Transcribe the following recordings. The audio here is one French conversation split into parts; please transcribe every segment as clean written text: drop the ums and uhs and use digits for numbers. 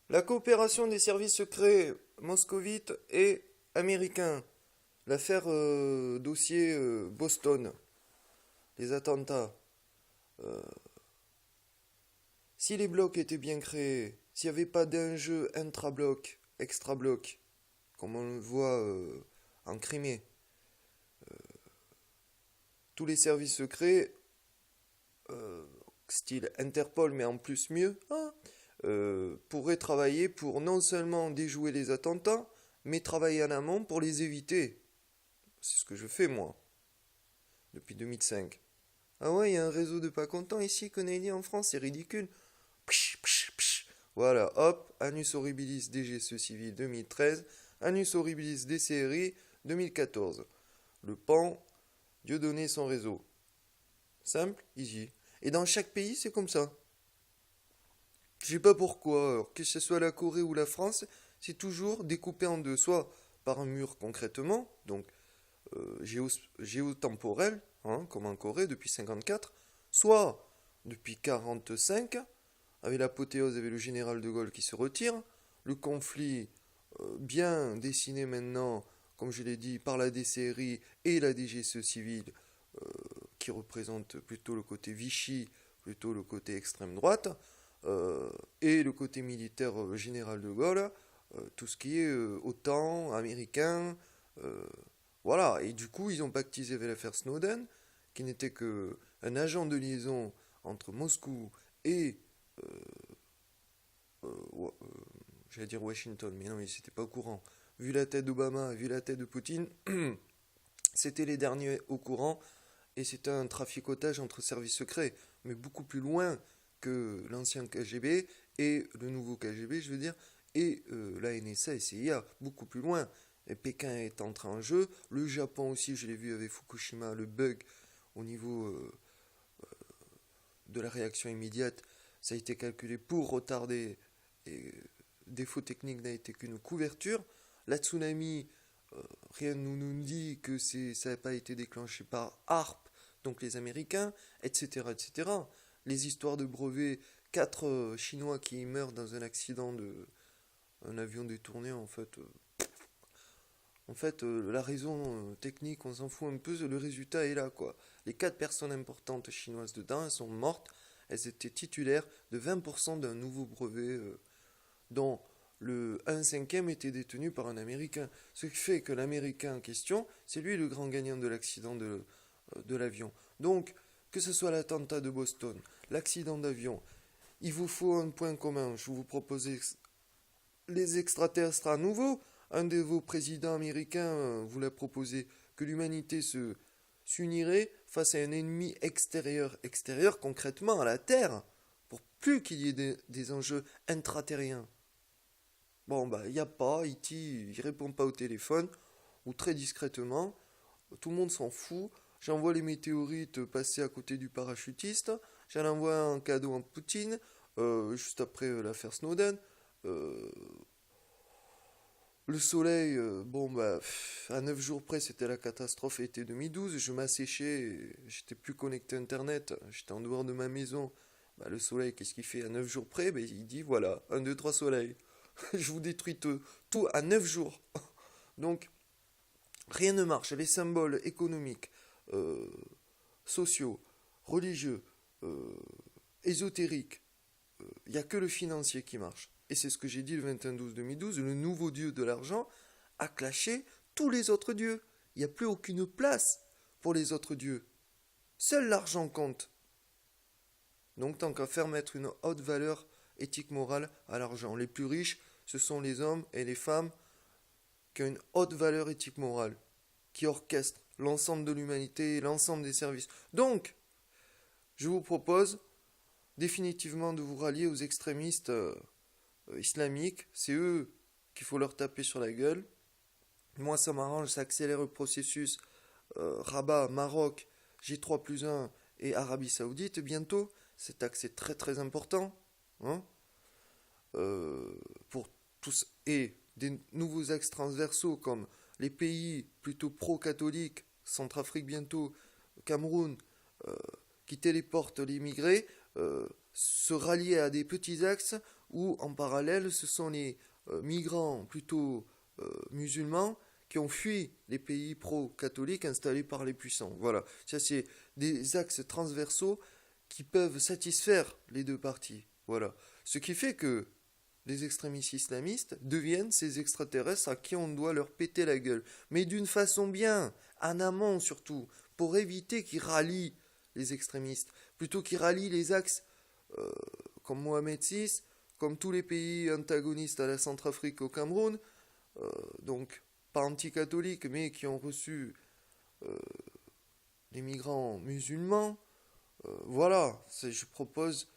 La coopération des services secrets moscovites et américains. L'affaire dossier Boston. Les attentats. Euh, si les blocs étaient bien créés, s'il n'y avait pas d'enjeu intra-bloc, extra-bloc, comme on le voit en Crimée, tous les services secrets, style Interpol, mais en plus mieux, hein, pourraient travailler pour non seulement déjouer les attentats, mais travailler en amont pour les éviter. C'est ce que je fais moi, depuis 2005. Ah ouais, il y a un réseau de pas contents ici, canadien en France, c'est ridicule. Psh, psh, psh. Voilà, hop, Annus Horribilis DGSE Civil 2013, Annus Horribilis DCRI 2014. Le PAN, Dieudonné son réseau. Simple, easy. Et dans chaque pays, c'est comme ça. Je sais pas pourquoi, alors, que ce soit la Corée ou la France, c'est toujours découpé en deux, soit par un mur concrètement, donc géotemporel, hein, comme en Corée depuis 54, soit depuis 45, avec l'apothéose avec le général de Gaulle qui se retire, le conflit bien dessiné maintenant, comme je l'ai dit, par la DCRI et la DGSE civile, qui représente plutôt le côté Vichy, plutôt le côté extrême droite, et le côté militaire général de Gaulle, tout ce qui est OTAN, américain, euh, voilà. Et du coup, ils ont pactisé avec l'affaire Snowden, qui n'était qu'un agent de liaison entre Moscou et, euh, j'allais dire Washington, mais non, ils n'étaient pas au courant. Vu la tête d'Obama, vu la tête de Poutine, c'était les derniers au courant, et c'était un traficotage entre services secrets, mais beaucoup plus loin que l'ancien KGB et le nouveau KGB, je veux dire, et la NSA et CIA, beaucoup plus loin. Et Pékin est entré en jeu, le Japon aussi, je l'ai vu avec Fukushima, le bug au niveau de la réaction immédiate, ça a été calculé pour retarder, et défaut technique n'a été qu'une couverture. La tsunami, rien ne nous dit que ça n'a pas été déclenché par HARP, donc les Américains, etc., etc. Les histoires de brevets, 4 Chinois qui meurent dans un accident de un avion détourné, la raison technique, on s'en fout un peu, le résultat est là, quoi. Les 4 personnes importantes chinoises dedans, elles sont mortes, elles étaient titulaires de 20% d'un nouveau brevet dont le 1 cinquième était détenu par un Américain. Ce qui fait que l'Américain en question, c'est lui le grand gagnant de l'accident de l'avion. Donc, que ce soit l'attentat de Boston, l'accident d'avion, il vous faut un point commun. Je vous propose les extraterrestres à nouveau. Un de vos présidents américains vous l'a proposé que l'humanité s'unirait face à un ennemi extérieur concrètement à la Terre, pour plus qu'il y ait des enjeux intraterriens. Bon, bah, il n'y a pas, E.T., il répond pas au téléphone, ou très discrètement, tout le monde s'en fout. J'envoie les météorites passer à côté du parachutiste, j'en envoie un cadeau en Poutine, juste après l'affaire Snowden. Euh, le soleil, bon, bah, à 9 jours près, c'était la catastrophe été 2012. Je m'asséchais, j'étais plus connecté à Internet, j'étais en dehors de ma maison. Bah, le soleil, qu'est-ce qu'il fait à 9 jours près? Bah, il dit voilà, un 2 3 soleil. Je vous détruis tout à 9 jours. Donc, rien ne marche. Les symboles économiques, euh, sociaux, religieux, euh, ésotériques, il n'y a que le financier qui marche. Et c'est ce que j'ai dit le 21-12-2012, le nouveau dieu de l'argent a clashé tous les autres dieux. Il n'y a plus aucune place pour les autres dieux. Seul l'argent compte. Donc tant qu'à faire mettre une haute valeur éthique morale à l'argent. Les plus riches, ce sont les hommes et les femmes qui ont une haute valeur éthique morale, qui orchestrent l'ensemble de l'humanité et l'ensemble des services. Donc, je vous propose définitivement de vous rallier aux extrémistes islamiques. C'est eux qu'il faut leur taper sur la gueule. Moi, ça m'arrange, ça accélère le processus. Rabat, Maroc, J3+1 et Arabie Saoudite bientôt. Cet axe est très très important. Hein, pour tous. Et des nouveaux axes transversaux comme les pays plutôt pro-catholiques, Centrafrique bientôt, Cameroun, qui téléportent les immigrés, se rallier à des petits axes où en parallèle ce sont les migrants plutôt musulmans qui ont fui les pays pro-catholiques installés par les puissants. Voilà, ça c'est des axes transversaux qui peuvent satisfaire les deux parties. Voilà, ce qui fait que les extrémistes islamistes deviennent ces extraterrestres à qui on doit leur péter la gueule, mais d'une façon bien, en amont surtout, pour éviter qu'ils rallient les extrémistes, plutôt qu'ils rallient les axes euh, comme Mohamed VI, comme tous les pays antagonistes à la Centrafrique au Cameroun, donc pas anti-catholiques, mais qui ont reçu les migrants musulmans. Voilà, je propose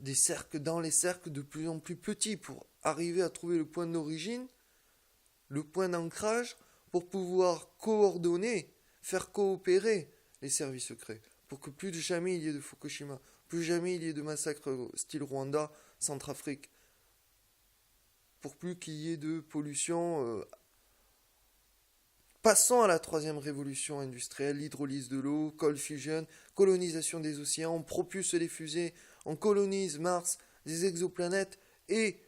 des cercles dans les cercles de plus en plus petits pour arriver à trouver le point d'origine, le point d'ancrage, pour pouvoir coordonner, faire coopérer les services secrets, pour que plus jamais il y ait de Fukushima, plus jamais il y ait de massacres style Rwanda, Centrafrique, pour plus qu'il y ait de pollution. Passons à la troisième révolution industrielle, l'hydrolyse de l'eau, cold fusion, colonisation des océans, on propulse les fusées, on colonise Mars, des exoplanètes, et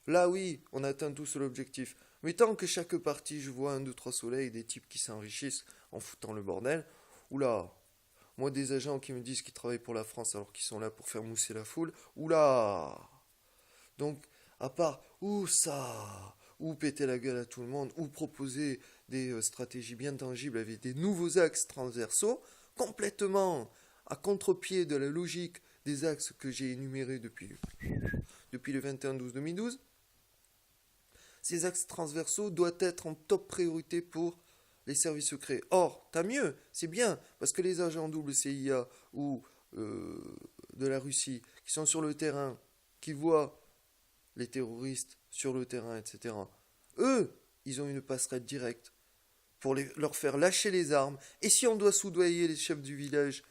là oui, on atteint tous l'objectif. Mais tant que chaque partie, je vois un, deux, trois soleils, des types qui s'enrichissent en foutant le bordel, oula, moi des agents qui me disent qu'ils travaillent pour la France alors qu'ils sont là pour faire mousser la foule, oula. Donc, à part, ou péter la gueule à tout le monde, ou proposer des stratégies bien tangibles avec des nouveaux axes transversaux, complètement à contre-pied de la logique des axes que j'ai énumérés depuis le 21-12-2012, ces axes transversaux doivent être en top priorité pour les services secrets. Or, tant mieux, c'est bien, parce que les agents double CIA ou de la Russie qui sont sur le terrain, qui voient les terroristes sur le terrain, etc., eux, ils ont une passerelle directe pour leur faire lâcher les armes. Et si on doit soudoyer les chefs du village,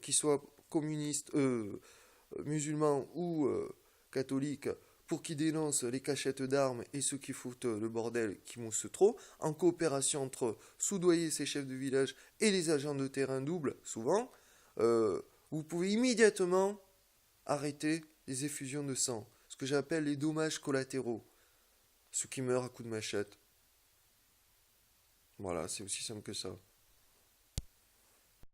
qu'ils soient communistes, musulmans ou catholiques, pour qu'ils dénoncent les cachettes d'armes et ceux qui foutent le bordel qui moussent trop, en coopération entre soudoyer ces chefs de village et les agents de terrain double, souvent, vous pouvez immédiatement arrêter les effusions de sang, ce que j'appelle les dommages collatéraux, ceux qui meurent à coups de machette. Voilà, c'est aussi simple que ça.